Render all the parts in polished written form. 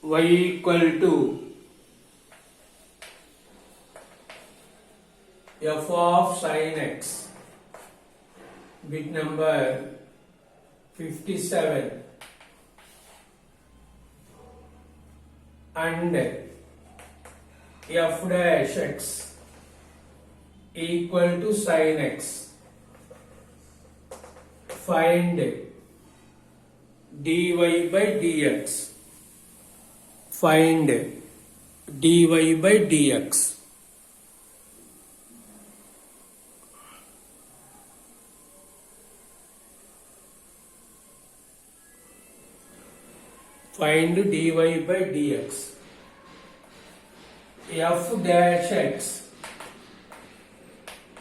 y equal to f of sin x, bit number 57, and f dash x equal to sin x. Find dy by dx. Find dy by dx. Find dy by dx. F dash x,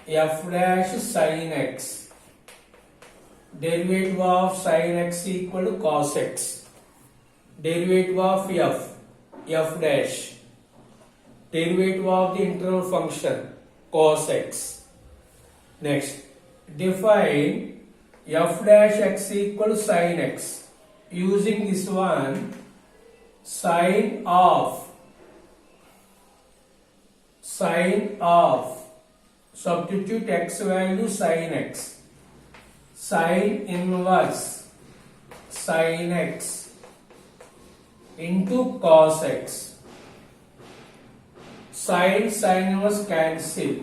f dash sin x. Derivative of sin x equal to cos x. Derivative of f dash. Derivative of the interval function cos x. Next, define f dash x equal to sin x. Using this one, sine of substitute x value sin x. Sine inverse sin x into cos x. Sin inverse cancel.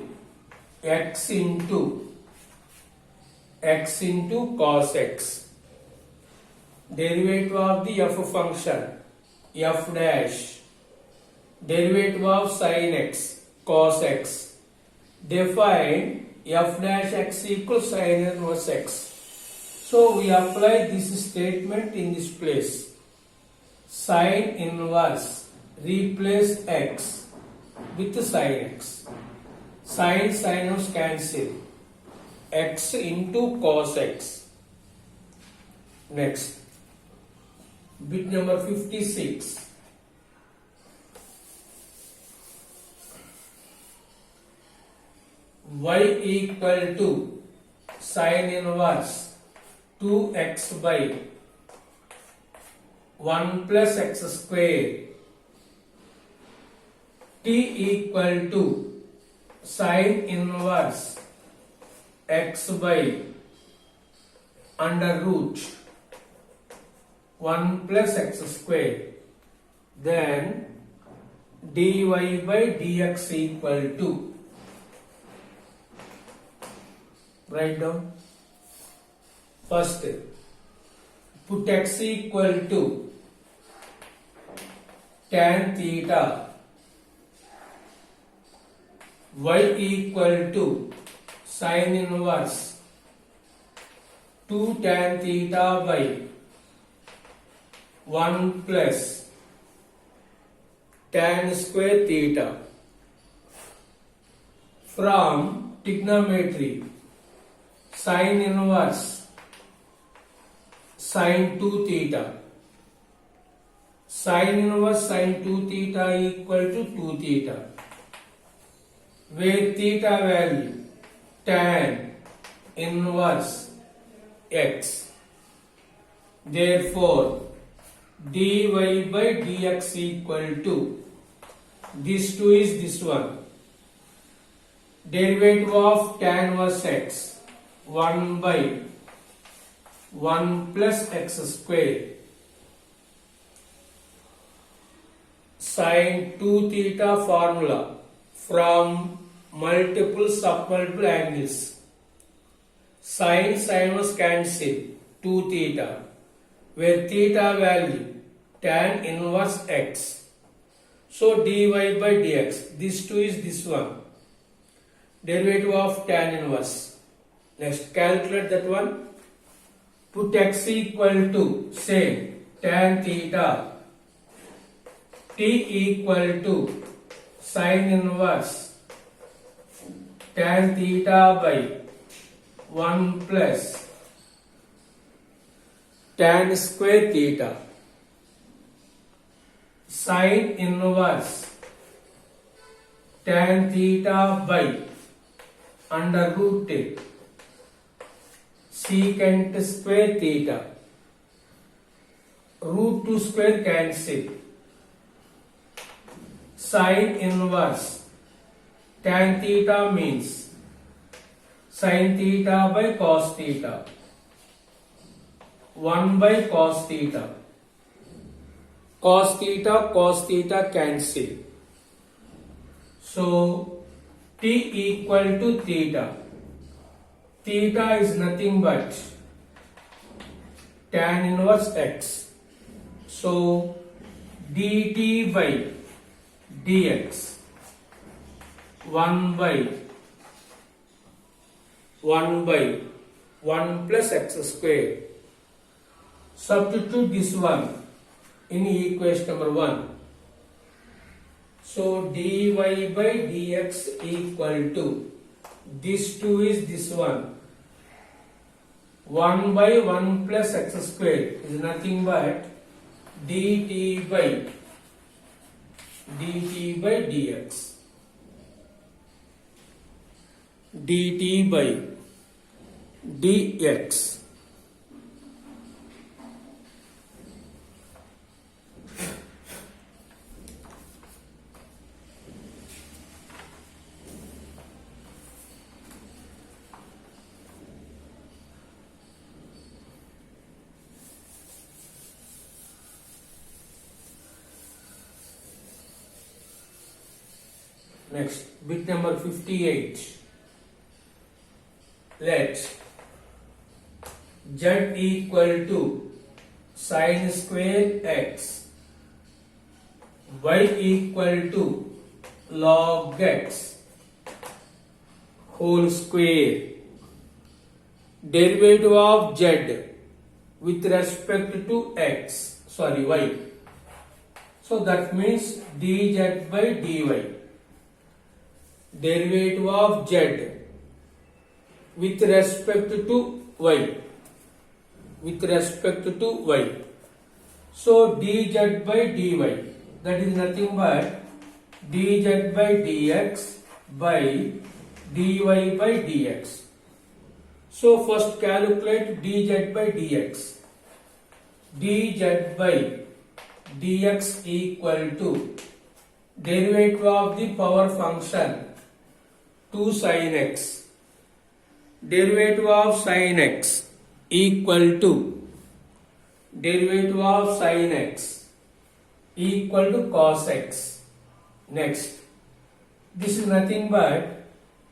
X into cos x. Derivative of the f function f dash. Derivative of sin x cos x. Define f dash x equals sin inverse x. So we apply this statement in this place. Sin inverse replace x with sin x. Sin inverse cancel. X into cos x. Next, bit number 56. Y equal to sin inverse 2x by 1 plus x square. T equal to sin inverse x by under root 1 plus x square. Then dy by dx equal to, write down. First, put x equal to tan theta, y equal to sin inverse 2 tan theta by 1 plus tan square theta. From trigonometry, sin inverse sin 2 theta. Sin inverse sin 2 theta equal to 2 theta, where theta value tan inverse x. Therefore, dy by dx equal to, this 2 is this one. Derivative of tan inverse x, 1 by 1 plus x square. Sin 2 theta formula from multiple submultiple angles. Sin inverse cancel 2 theta, where theta value tan inverse x. So dy by dx, this 2 is this one. Derivative of tan inverse. Next, calculate that one. Put x equal to, say, tan theta. T equal to sin inverse tan theta by 1 plus tan square theta. Sin inverse tan theta by under root secant square theta. Root 2 square cancel. Sine inverse tan theta means sin theta by cos theta. 1 by cos theta. Cos theta cancel. So t equal to theta. Theta is nothing but tan inverse x. So dt by dx 1 by 1 plus x square. Substitute this one in equation number 1. So dy by dx equal to this 2 is this one. 1 by 1 plus x square is nothing but dt by dx. dt by dx. Next, bit number 58. Let z equal to sin square x, y equal to log x whole square. Derivative of z with respect to y. So that means dz by dy. Derivative of z with respect to y. So dz by dy, that is nothing but dz by dx by dy by dx. So first calculate dz by dx. Dz by dx equal to derivative of the power function 2 sin x. Derivative of sin x equal to derivative of sin x equal to cos x. Next, this is nothing but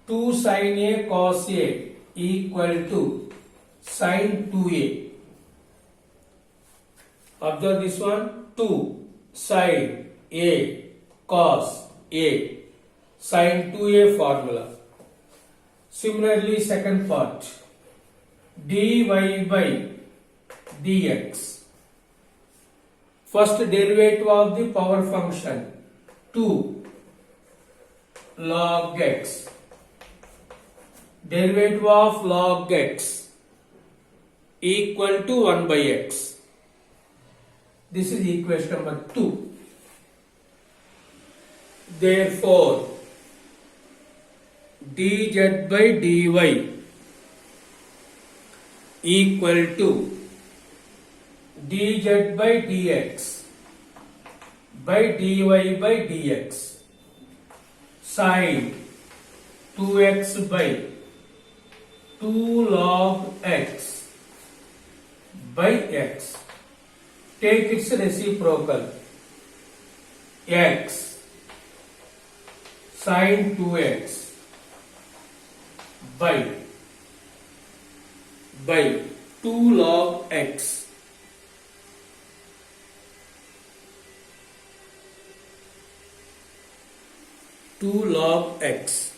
2 sin a cos a equal to sin 2a. Observe this one, 2 sin a cos a, sin 2a formula. Similarly, second part, dy by dx. First derivative of the power function 2 log x. Derivative of log x equal to 1 by x. This is equation number 2. Therefore, dz by dy equal to dz by dx by dy by dx sin 2x by 2 log x by x. Take its reciprocal, x sin 2x by 2 log x. Log x